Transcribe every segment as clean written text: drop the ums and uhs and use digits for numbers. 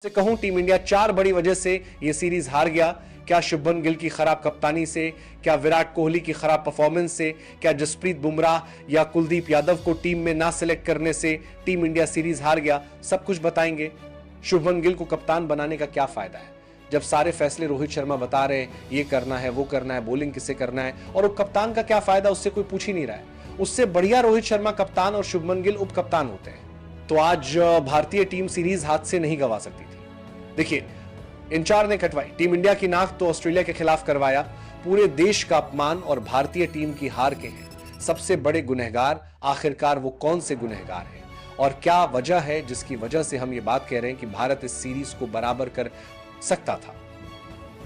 से कहूं team India 4 बड़ी वजह से यह सीरीज हार गया। क्या शुभमन गिल की खराब कप्तानी से, क्या विराट कोहली की खराब परफॉर्मेंस से, क्या जसप्रीत बुमराह या कुलदीप यादव को टीम में ना सिलेक्ट करने से टीम इंडिया सीरीज हार गया, सब कुछ बताएंगे। शुभमन गिल को कप्तान बनाने का क्या फायदा है जब सारे फैसले रोहित शर्मा बता रहे हैं, ये करना है वो करना है, बॉलिंग किसे करना है, और उप कप्तान का क्या फायदा, उससे कोई पूछ ही नहीं रहा है। उससे बढ़िया रोहित शर्मा कप्तान और शुभमन गिल उप कप्तान होते हैं। तो आज भारतीय टीम सीरीज हाथ से नहीं गंवा सकती थी। देखिए, इंचार ने कटवाई टीम इंडिया की नाक तो ऑस्ट्रेलिया के खिलाफ करवाया। पूरे देश का अपमान और भारतीय टीम की हार के हैं सबसे बड़े गुनहगार। आखिरकार वो कौन से गुनहगार हैं और क्या वजह है जिसकी वजह से हम ये बात कह रहे हैं कि भारत इस सीरीज को बराबर कर सकता था।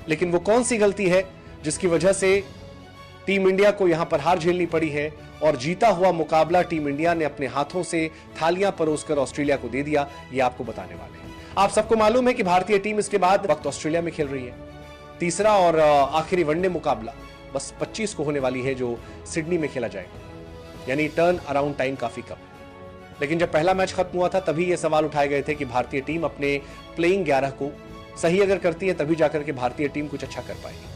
लेकिन वो कौन सी गलती है जिसकी वजह से टीम इंडिया को यहां पर हार झेलनी पड़ी है और जीता हुआ मुकाबला टीम इंडिया ने अपने हाथों से थालियां परोसकर ऑस्ट्रेलिया को दे दिया, ये आपको बताने वाले हैं। आप सबको मालूम है कि भारतीय टीम इसके बाद वक्त ऑस्ट्रेलिया में खेल रही है। तीसरा और आखिरी वनडे मुकाबला बस 25 को होने वाली है, जो सिडनी में खेला जाएगा, यानी टर्न अराउंड टाइम काफी कम है। लेकिन जब पहला मैच खत्म हुआ था तभी ये सवाल उठाए गए थे कि भारतीय टीम अपने प्लेइंग 11 को सही अगर करती है तभी जाकर के भारतीय टीम कुछ अच्छा कर पाएगी।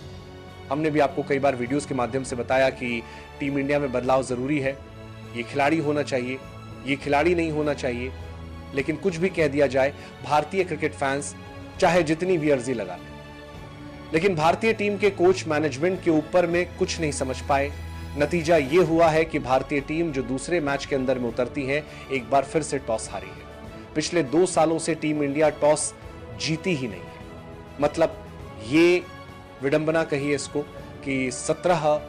हमने भी आपको कई बार वीडियोस के माध्यम से बताया कि टीम इंडिया में बदलाव जरूरी है, ये खिलाड़ी होना चाहिए, ये खिलाड़ी नहीं होना चाहिए। लेकिन कुछ भी कह दिया जाए, भारतीय क्रिकेट फैंस चाहे जितनी भी अर्जी लगा लें, लेकिन भारतीय टीम के कोच मैनेजमेंट के ऊपर में कुछ नहीं समझ पाए। नतीजा यह हुआ है कि भारतीय टीम जो दूसरे मैच के अंदर में उतरती है, एक बार फिर से टॉस हारी है। पिछले 2 सालों से टीम इंडिया टॉस जीती ही नहीं है। मतलब ये विडंबना कहिए इसको कि 17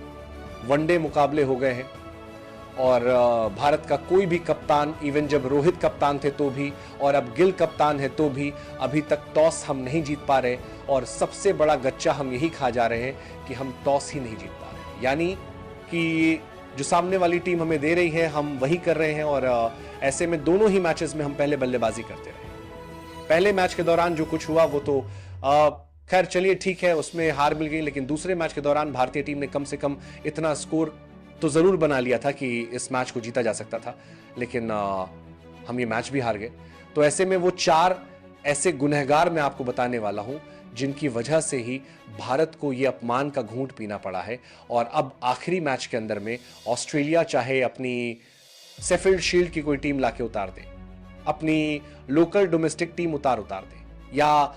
वनडे मुकाबले हो गए हैं और भारत का कोई भी कप्तान, इवन जब रोहित कप्तान थे तो भी, और अब गिल कप्तान है तो भी, अभी तक टॉस हम नहीं जीत पा रहे। और सबसे बड़ा गच्चा हम यही खा जा रहे हैं कि हम टॉस ही नहीं जीत पा रहे, यानी कि जो सामने वाली टीम हमें दे रही है हम वही कर रहे हैं। और ऐसे में दोनों ही मैचेस में हम पहले बल्लेबाजी करते रहे। पहले मैच के दौरान जो कुछ हुआ वो तो खैर चलिए ठीक है, उसमें हार मिल गई, लेकिन दूसरे मैच के दौरान भारतीय टीम ने कम से कम इतना स्कोर तो जरूर बना लिया था कि इस मैच को जीता जा सकता था। लेकिन हम ये मैच भी हार गए। तो ऐसे में वो 4 ऐसे गुनहगार मैं आपको बताने वाला हूं जिनकी वजह से ही भारत को ये अपमान का घूंट पीना पड़ा है। और अब आखिरी मैच के अंदर में ऑस्ट्रेलिया चाहे अपनी शेफील्ड शील्ड की कोई टीम लाके उतार दे, अपनी लोकल डोमेस्टिक टीम उतार दे, या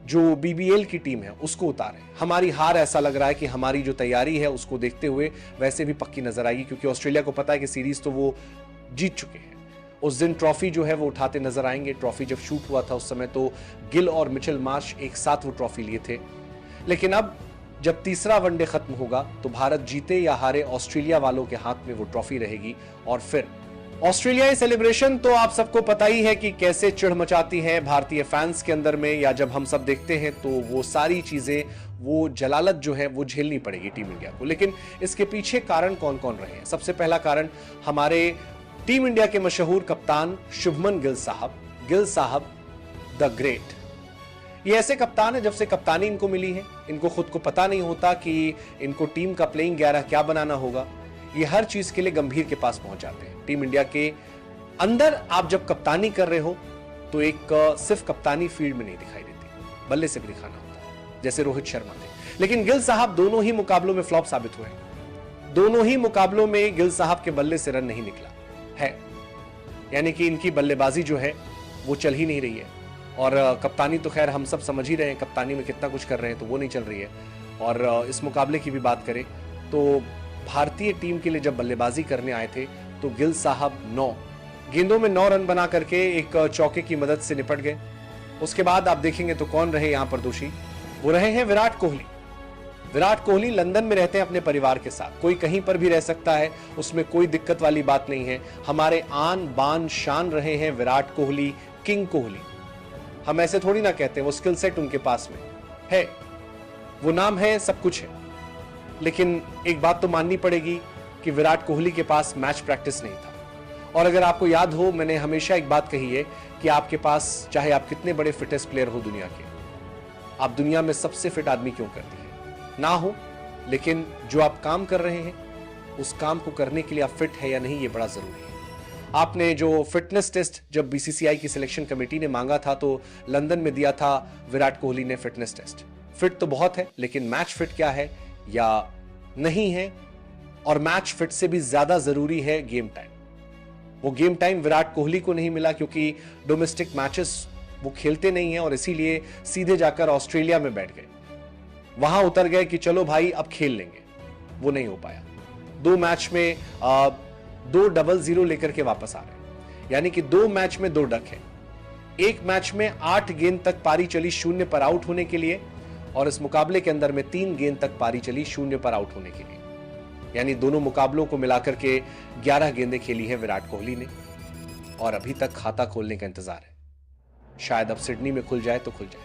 जो बीबीएल की टीम है उसको उतारे, हमारी हार ऐसा लग रहा है कि हमारी जो तैयारी है उसको देखते हुए वैसे भी पक्की नजर आएगी, क्योंकि ऑस्ट्रेलिया को पता है कि सीरीज तो वो जीत चुके हैं। उस दिन ट्रॉफी जो है वो उठाते नजर आएंगे। ट्रॉफी जब शूट हुआ था उस समय तो गिल और मिचेल मार्श एक साथ वो ट्रॉफी लिए थे। लेकिन अब जब तीसरा वनडे खत्म होगा तो भारत जीते या हारे, ऑस्ट्रेलिया वालों के हाथ में वो ट्रॉफी रहेगी। और फिर ऑस्ट्रेलियाई सेलिब्रेशन तो आप सबको पता ही है कि कैसे चिढ़ मचाती है भारतीय फैंस के अंदर में, या जब हम सब देखते हैं तो वो सारी चीजें, वो जलालत जो है वो झेलनी पड़ेगी टीम इंडिया को। लेकिन इसके पीछे कारण कौन कौन रहे हैं? सबसे पहला कारण हमारे टीम इंडिया के मशहूर कप्तान शुभमन गिल साहब द ग्रेट। ये ऐसे कप्तान है, जब से कप्तानी इनको मिली है इनको खुद को पता नहीं होता कि इनको टीम का प्लेइंग 11 क्या बनाना होगा। ये हर चीज के लिए गंभीर के पास पहुंच जाते हैं। टीम इंडिया के अंदर आप जब कप्तानी कर रहे हो तो एक सिर्फ कप्तानी फील्ड में नहीं दिखाई देती, बल्ले से भी दिखाना होता है, जैसे रोहित शर्मा थे। लेकिन गिल साहब दोनों ही मुकाबलों में फ्लॉप साबित हुए। दोनों ही मुकाबलों में गिल साहब के बल्ले से रन नहीं निकला है, यानी कि इनकी बल्लेबाजी जो है वो चल ही नहीं रही है। और कप्तानी तो खैर हम सब समझ ही रहे हैं, कप्तानी में कितना कुछ कर रहे हैं, तो वो नहीं चल रही है। और इस मुकाबले की भी बात करें तो भारतीय टीम के लिए जब बल्लेबाजी करने आए थे तो गिल साहब 9 गेंदों में 9 रन बना करके एक चौके की मदद से निपट गए। उसके बाद आप देखेंगे तो कौन रहे यहां पर दोषी? वो रहे हैं विराट कोहली। विराट कोहली लंदन में रहते हैं अपने परिवार के साथ, कोई कहीं पर भी रह सकता है, उसमें कोई दिक्कत वाली बात नहीं है। हमारे आन बान शान रहे हैं विराट कोहली, किंग कोहली। हम ऐसे थोड़ी ना कहते हैं, वो स्किल सेट उनके पास में है, वो नाम है, सब कुछ है। लेकिन एक बात तो माननी पड़ेगी कि विराट कोहली के पास मैच प्रैक्टिस नहीं था। और अगर आपको याद हो, मैंने हमेशा एक बात कही है कि आपके पास चाहे आप कितने बड़े फिटेस्ट प्लेयर हो दुनिया के, आप दुनिया में सबसे फिट आदमी क्यों करती है ना हो, लेकिन जो आप काम कर रहे हैं उस काम को करने के लिए आप फिट है या नहीं, ये बड़ा जरूरी है। आपने जो फिटनेस टेस्ट जब बीसीसीआई की सिलेक्शन कमेटी ने मांगा था तो लंदन में दिया था विराट कोहली ने फिटनेस टेस्ट। फिट तो बहुत है, लेकिन मैच फिट क्या है या नहीं है, और मैच फिट से भी ज्यादा जरूरी है गेम टाइम। वो गेम टाइम विराट कोहली को नहीं मिला क्योंकि डोमेस्टिक मैचेस वो खेलते नहीं है और इसीलिए सीधे जाकर ऑस्ट्रेलिया में बैठ गए, वहां उतर गए कि चलो भाई अब खेल लेंगे। वो नहीं हो पाया। 2 मैच में 2 0-0 लेकर के वापस आ रहे हैं, यानी कि 2 मैच में 2 डक है। एक मैच में 8 गेंद तक पारी चली 0 पर आउट होने के लिए, और इस मुकाबले के अंदर में 3 गेंद तक पारी चली 0 पर आउट होने के लिए, यानी दोनों मुकाबलों को मिलाकर के 11 गेंदें खेली है विराट कोहली ने, और अभी तक खाता खोलने का इंतजार है। शायद अब सिडनी में खुल जाए तो खुल जाए।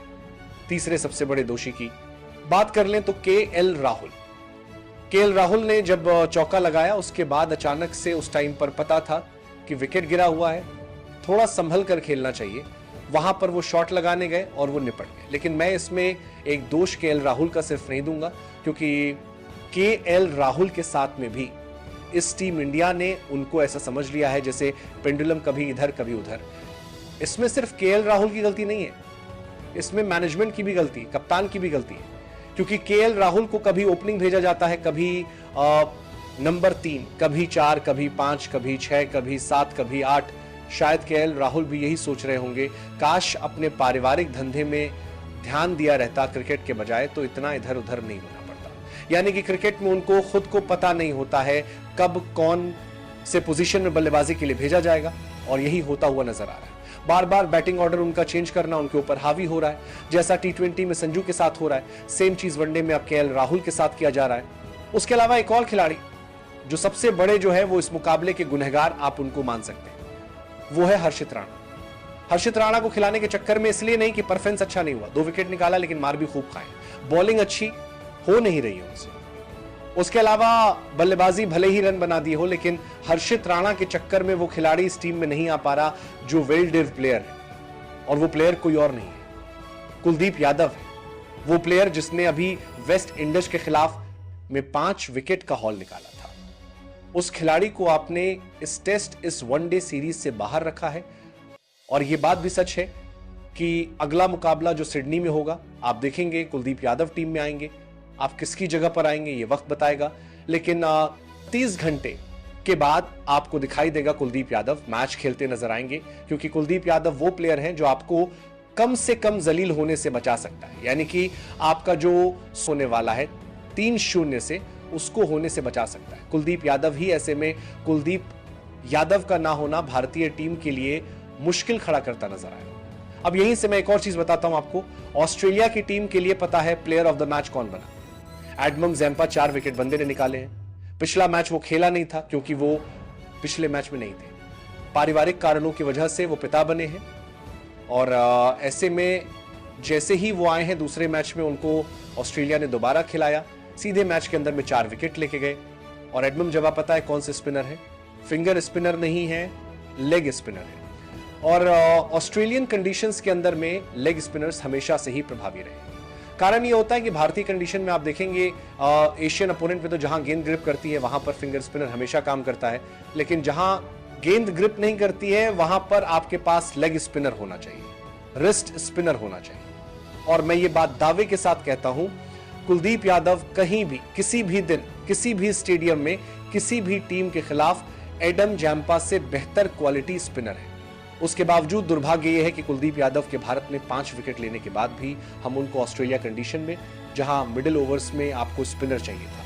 तीसरे सबसे बड़े दोषी की बात कर लें तो केएल राहुल ने जब चौका लगाया उसके बाद अचानक से उस टाइम पर पता था कि विकेट गिरा हुआ है, थोड़ा संभल कर खेलना चाहिए, वहां पर वो शॉट लगाने गए और वो निपट गए। लेकिन मैं इसमें एक दोष केएल राहुल का सिर्फ नहीं दूंगा, क्योंकि केएल राहुल के साथ में भी इस टीम इंडिया ने उनको ऐसा समझ लिया है जैसे पेंडुलम कभी इधर कभी उधर। इसमें सिर्फ केएल राहुल की गलती नहीं है, इसमें मैनेजमेंट की भी गलती, कप्तान की भी गलती है, क्योंकि केएल राहुल को कभी ओपनिंग भेजा जाता है, कभी नंबर 3, कभी 4, कभी 5, कभी 6, कभी 7, कभी 8। शायद केएल राहुल भी यही सोच रहे होंगे, काश अपने पारिवारिक धंधे में ध्यान दिया रहता क्रिकेट के बजाय तो इतना इधर उधर नहीं होना पड़ता। यानी कि क्रिकेट में उनको खुद को पता नहीं होता है कब कौन से पोजीशन में बल्लेबाजी के लिए भेजा जाएगा, और यही होता हुआ नजर आ रहा है। बार बार बैटिंग ऑर्डर उनका चेंज करना उनके ऊपर हावी हो रहा है, जैसा T20 में संजू के साथ हो रहा है, सेम चीज वनडे में अब केएल राहुल के साथ किया जा रहा है। उसके अलावा एक और खिलाड़ी जो सबसे बड़े जो है वो इस मुकाबले के गुनहगार आप उनको मान सकते हैं, वो है हर्षित राणा। हर्षित राणा को खिलाने के चक्कर में इसलिए नहीं कि परफॉर्मेंस अच्छा नहीं हुआ, 2 विकेट निकाला लेकिन मार भी खूब खाए, बॉलिंग अच्छी हो नहीं रही है उनसे। उसके अलावा बल्लेबाजी भले ही रन बना दिए हो, लेकिन हर्षित राणा के चक्कर में वो खिलाड़ी इस टीम में नहीं आ पा रहा जो वेल डिव प्लेयर है, और वो प्लेयर कोई और नहीं है, कुलदीप यादव है। वो प्लेयर जिसने अभी वेस्ट इंडीज के खिलाफ में 5 विकेट का हॉल निकाला था। उस खिलाड़ी को आपने इस टेस्ट, इस वनडे सीरीज से बाहर रखा है, और यह बात भी सच है कि अगला मुकाबला जो सिडनी में होगा, आप देखेंगे कुलदीप यादव टीम में आएंगे। आप किसकी जगह पर आएंगे ये वक्त बताएगा, लेकिन 30 घंटे के बाद आपको दिखाई देगा कुलदीप यादव मैच खेलते नजर आएंगे, क्योंकि कुलदीप यादव वो प्लेयर हैं जो आपको कम से कम जलील होने से बचा सकता है। यानी कि आपका जो सोने वाला है 3-0 से, उसको होने से बचा सकता है कुलदीप यादव ही। ऐसे में कुलदीप यादव का ना होना भारतीय टीम के लिए मुश्किल खड़ा करता नजर आया। अब यहीं से मैं एक और चीज बताता हूं आपको, ऑस्ट्रेलिया की टीम के लिए पता है प्लेयर ऑफ द मैच कौन बना। एडमम ज़ैम्पा 4 विकेट बंदे ने निकाले हैं। पिछला मैच वो खेला नहीं था क्योंकि वो पिछले मैच में नहीं थे, पारिवारिक कारणों की वजह से वो पिता बने हैं, और ऐसे में जैसे ही वो आए हैं दूसरे मैच में उनको ऑस्ट्रेलिया ने दोबारा खिलाया, सीधे मैच के अंदर में 4 विकेट लेके गए। और एडमम ज़ैम्पा पता है कौन से स्पिनर है, फिंगर स्पिनर नहीं है, लेग स्पिनर है। और ऑस्ट्रेलियन कंडीशंस के अंदर में लेग स्पिनर्स हमेशा से ही प्रभावी रहे। कारण ये होता है कि भारतीय कंडीशन में आप देखेंगे एशियन अपोनेंट पे तो जहां गेंद ग्रिप करती है वहां पर फिंगर स्पिनर हमेशा काम करता है, लेकिन जहां गेंद ग्रिप नहीं करती है वहां पर आपके पास लेग स्पिनर होना चाहिए, रिस्ट स्पिनर होना चाहिए। और मैं ये बात दावे के साथ कहता हूं, कुलदीप यादव कहीं भी, किसी भी दिन, किसी भी स्टेडियम में, किसी भी टीम के खिलाफ एडम ज़ैम्पा से बेहतर क्वालिटी स्पिनर है। उसके बावजूद दुर्भाग्य यह है कि कुलदीप यादव के भारत में 5 विकेट लेने के बाद भी हम उनको ऑस्ट्रेलिया कंडीशन में, जहां मिडिल ओवर्स में आपको स्पिनर चाहिए था,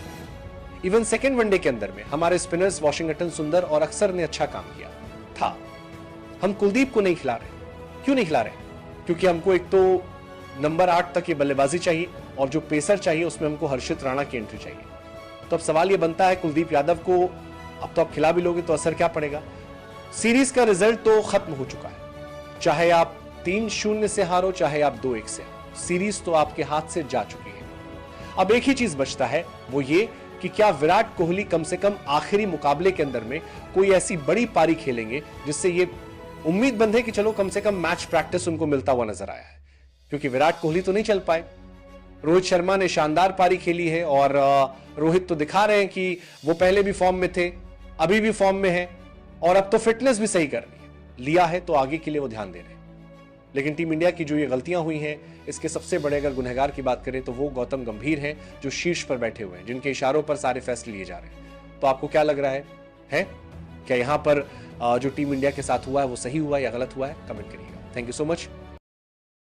इवन सेकेंड वनडे के अंदर में हमारे स्पिनर्स वॉशिंगटन सुंदर और अक्सर ने अच्छा काम किया था, हम कुलदीप को नहीं खिला रहे। क्यों नहीं खिला रहे? क्योंकि हमको एक तो नंबर 8 तक की बल्लेबाजी चाहिए, और जो पेसर चाहिए उसमें हमको हर्षित राणा की एंट्री चाहिए। तो अब सवाल यह बनता है, कुलदीप यादव को अब तो आप खिला भी लोगे तो असर क्या पड़ेगा? सीरीज का रिजल्ट तो खत्म हो चुका है, चाहे आप 3-0 से हारो, चाहे आप 2-1 से हारो, सीरीज तो आपके हाथ से जा चुकी है। अब एक ही चीज बचता है, वो ये कि क्या विराट कोहली कम से कम आखिरी मुकाबले के अंदर में कोई ऐसी बड़ी पारी खेलेंगे जिससे ये उम्मीद बंधे कि चलो कम से कम मैच प्रैक्टिस उनको मिलता हुआ नजर आया है। क्योंकि विराट कोहली तो नहीं चल पाए, रोहित शर्मा ने शानदार पारी खेली है, और रोहित तो दिखा रहे हैं कि वो पहले भी फॉर्म में थे, अभी भी फॉर्म में है, और अब तो फिटनेस भी सही करनी है, लिया है तो आगे के लिए वो ध्यान दे रहे हैं। लेकिन टीम इंडिया की जो ये गलतियां हुई हैं, इसके सबसे बड़े अगर गुनहगार की बात करें तो वो गौतम गंभीर हैं, जो शीर्ष पर बैठे हुए हैं, जिनके इशारों पर सारे फैसले लिए जा रहे हैं। तो आपको क्या लग रहा है? क्या यहां पर जो टीम इंडिया के साथ हुआ है वो सही हुआ है या गलत हुआ है? कमेंट करिएगा। Thank you so much.